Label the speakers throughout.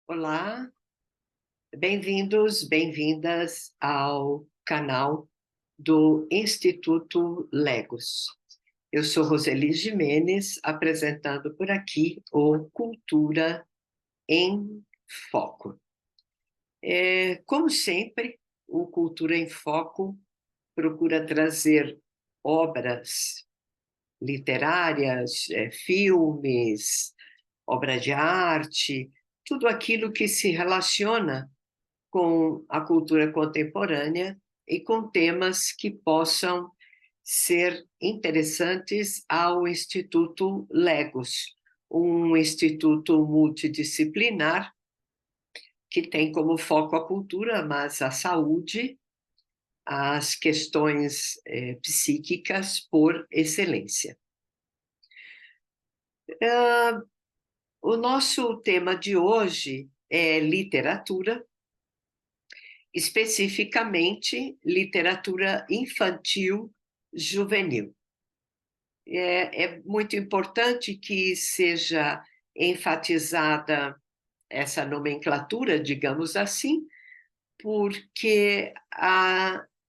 Speaker 1: Olá, bem-vindos, bem-vindas ao canal do Instituto Legos. Eu sou Roseli Gimenez, apresentando por aqui o Cultura em Foco. Como sempre, o Cultura em Foco procura trazer obras literárias, filmes, obra de arte, tudo aquilo que se relaciona com a cultura contemporânea e com temas que possam ser interessantes ao Instituto Legos, um instituto multidisciplinar que tem como foco a cultura, mas a saúde, as questões psíquicas por excelência. O nosso tema de hoje é literatura, especificamente literatura infantil juvenil. É muito importante que seja enfatizada essa nomenclatura, digamos assim, porque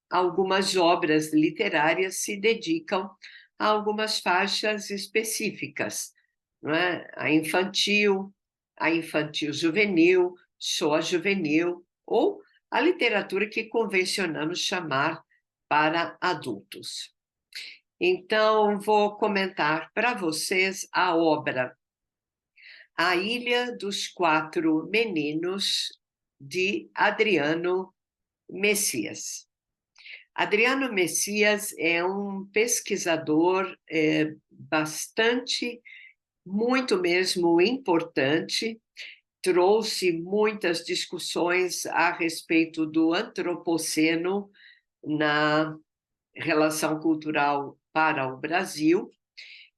Speaker 1: algumas obras literárias se dedicam a algumas faixas específicas, não é? A infantil juvenil, só a juvenil, ou a literatura que convencionamos chamar para adultos. Então, vou comentar para vocês a obra A Ilha dos Quatro Meninos, de Adriano Messias. Adriano Messias é um pesquisador muito mesmo importante, trouxe muitas discussões a respeito do antropoceno na relação cultural para o Brasil,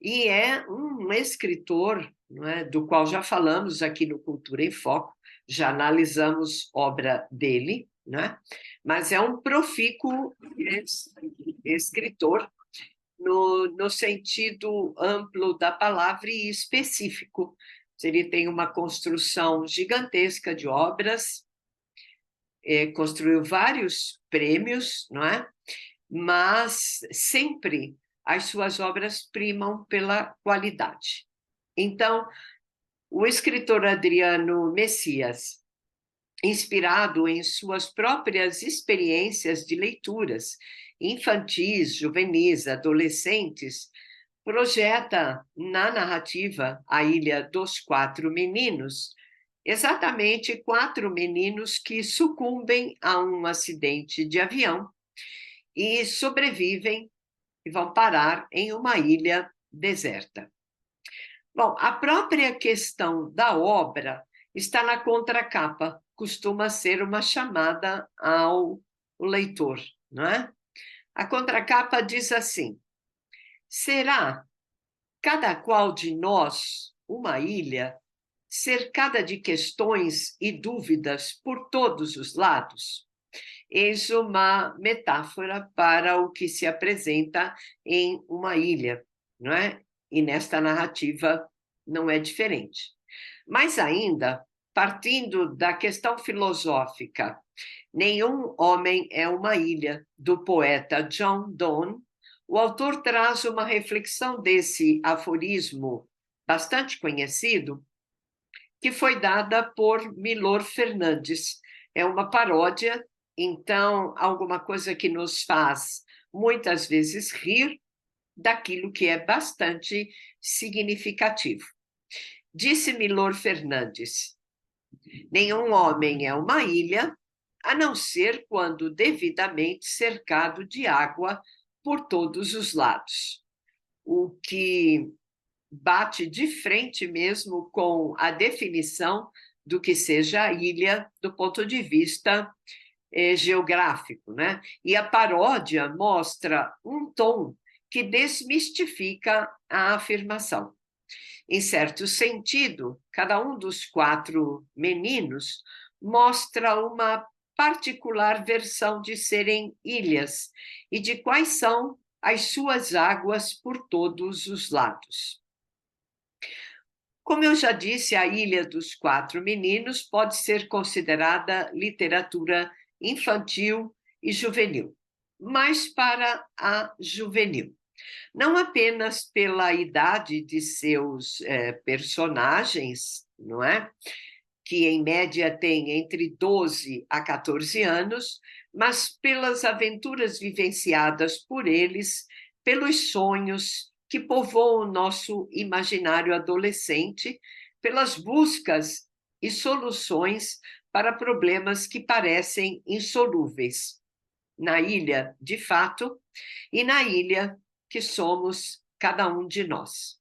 Speaker 1: e é um escritor, não é, do qual já falamos aqui no Cultura em Foco, já analisamos obra dele, né? Mas é um profícuo escritor no sentido amplo da palavra e específico. Ele tem uma construção gigantesca de obras, construiu vários prêmios, não é? Mas sempre as suas obras primam pela qualidade. Então, o escritor Adriano Messias, inspirado em suas próprias experiências de leituras infantis, juvenis, adolescentes, projeta na narrativa A Ilha dos Quatro Meninos exatamente quatro meninos que sucumbem a um acidente de avião e sobrevivem e vão parar em uma ilha deserta. Bom, a própria questão da obra está na contracapa, costuma ser uma chamada ao leitor, não é? A contracapa diz assim: será cada qual de nós uma ilha, cercada de questões e dúvidas por todos os lados? Eis uma metáfora para o que se apresenta em uma ilha, não é? E nesta narrativa não é diferente. Mas ainda, partindo da questão filosófica, Nenhum Homem é uma Ilha, do poeta John Donne, o autor traz uma reflexão desse aforismo bastante conhecido, que foi dada por Milor Fernandes. É uma paródia, então, alguma coisa que nos faz muitas vezes rir daquilo que é bastante significativo. Disse Milor Fernandes: nenhum homem é uma ilha, a não ser quando devidamente cercado de água por todos os lados. O que bate de frente mesmo com a definição do que seja a ilha do ponto de vista geográfico, né? E a paródia mostra um tom que desmistifica a afirmação. Em certo sentido, cada um dos quatro meninos mostra uma particular versão de serem ilhas e de quais são as suas águas por todos os lados. Como eu já disse, A Ilha dos Quatro Meninos pode ser considerada literatura infantil e juvenil, mas para a juvenil. Não apenas pela idade de seus personagens, não é? Que em média têm entre 12 a 14 anos, mas pelas aventuras vivenciadas por eles, pelos sonhos que povoam o nosso imaginário adolescente, pelas buscas e soluções para problemas que parecem insolúveis, na ilha de fato e na ilha que somos cada um de nós.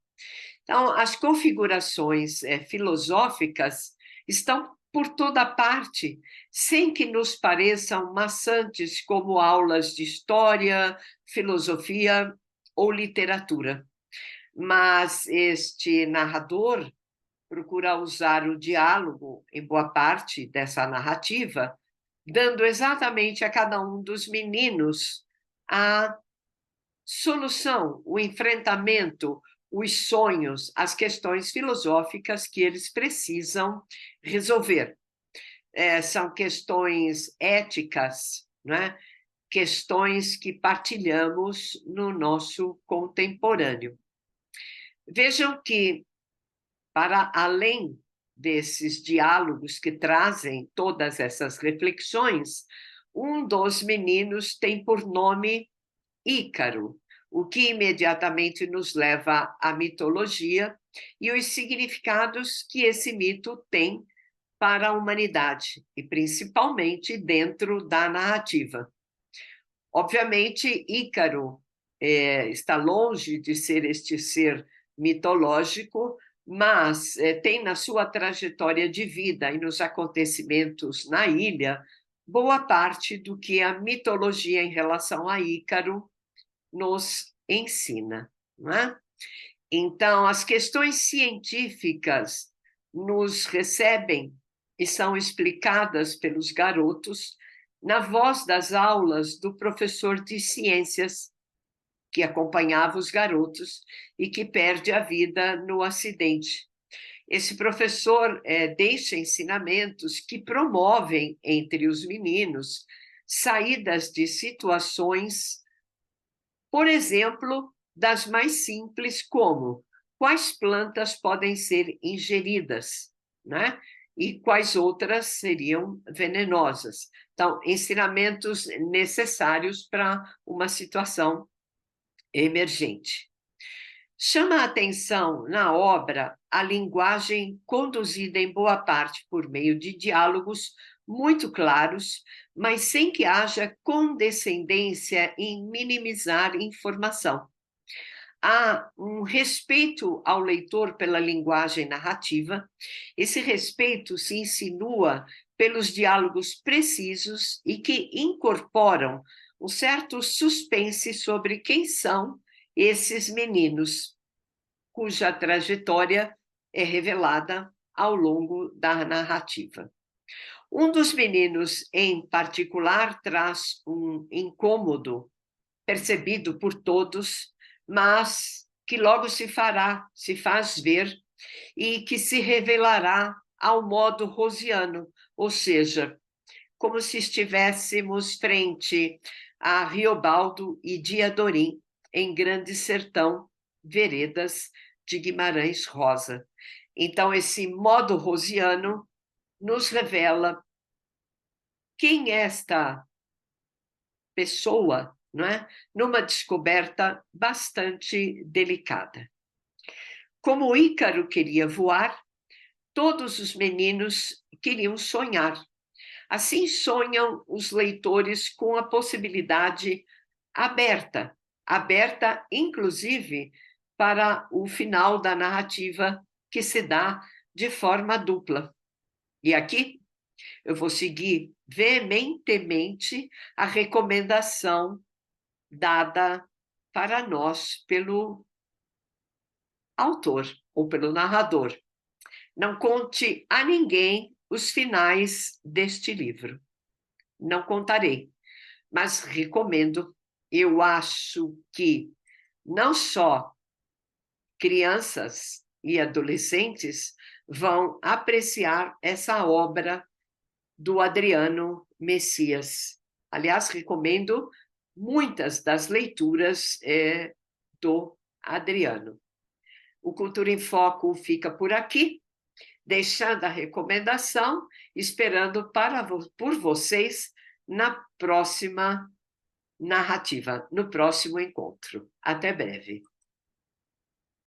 Speaker 1: Então, as configurações filosóficas estão por toda parte, sem que nos pareçam maçantes como aulas de história, filosofia ou literatura. Mas este narrador procura usar o diálogo em boa parte dessa narrativa, dando exatamente a cada um dos meninos a solução, o enfrentamento, os sonhos, as questões filosóficas que eles precisam resolver. São questões éticas, né? Questões que partilhamos no nosso contemporâneo. Vejam que, para além desses diálogos que trazem todas essas reflexões, um dos meninos tem por nome Ícaro, o que imediatamente nos leva à mitologia e os significados que esse mito tem para a humanidade, e principalmente dentro da narrativa. Obviamente, Ícaro está longe de ser este ser mitológico, mas tem na sua trajetória de vida e nos acontecimentos na ilha boa parte do que a mitologia em relação a Ícaro nos ensina, não é? Então, as questões científicas nos recebem e são explicadas pelos garotos na voz das aulas do professor de ciências que acompanhava os garotos e que perde a vida no acidente. Esse professor deixa ensinamentos que promovem entre os meninos saídas de situações, por exemplo, das mais simples, como quais plantas podem ser ingeridas, né? E quais outras seriam venenosas. Então, ensinamentos necessários para uma situação emergente. Chama a atenção na obra a linguagem conduzida em boa parte por meio de diálogos muito claros, mas sem que haja condescendência em minimizar informação. Há um respeito ao leitor pela linguagem narrativa. Esse respeito se insinua pelos diálogos precisos e que incorporam um certo suspense sobre quem são esses meninos, cuja trajetória é revelada ao longo da narrativa. Um dos meninos, em particular, traz um incômodo percebido por todos, mas que logo se faz ver e que se revelará ao modo rosiano, ou seja, como se estivéssemos frente a Riobaldo e Diadorim em Grande Sertão, Veredas de Guimarães Rosa. Então, esse modo rosiano nos revela quem é esta pessoa, não é? Numa descoberta bastante delicada. Como Ícaro queria voar, todos os meninos queriam sonhar. Assim sonham os leitores com a possibilidade aberta inclusive para o final da narrativa que se dá de forma dupla. E aqui eu vou seguir veementemente a recomendação dada para nós pelo autor ou pelo narrador. Não conte a ninguém os finais deste livro. Não contarei, mas recomendo. Eu acho que não só crianças e adolescentes vão apreciar essa obra do Adriano Messias. Aliás, recomendo muitas das leituras do Adriano. O Cultura em Foco fica por aqui, deixando a recomendação, esperando por vocês na próxima narrativa, no próximo encontro. Até breve.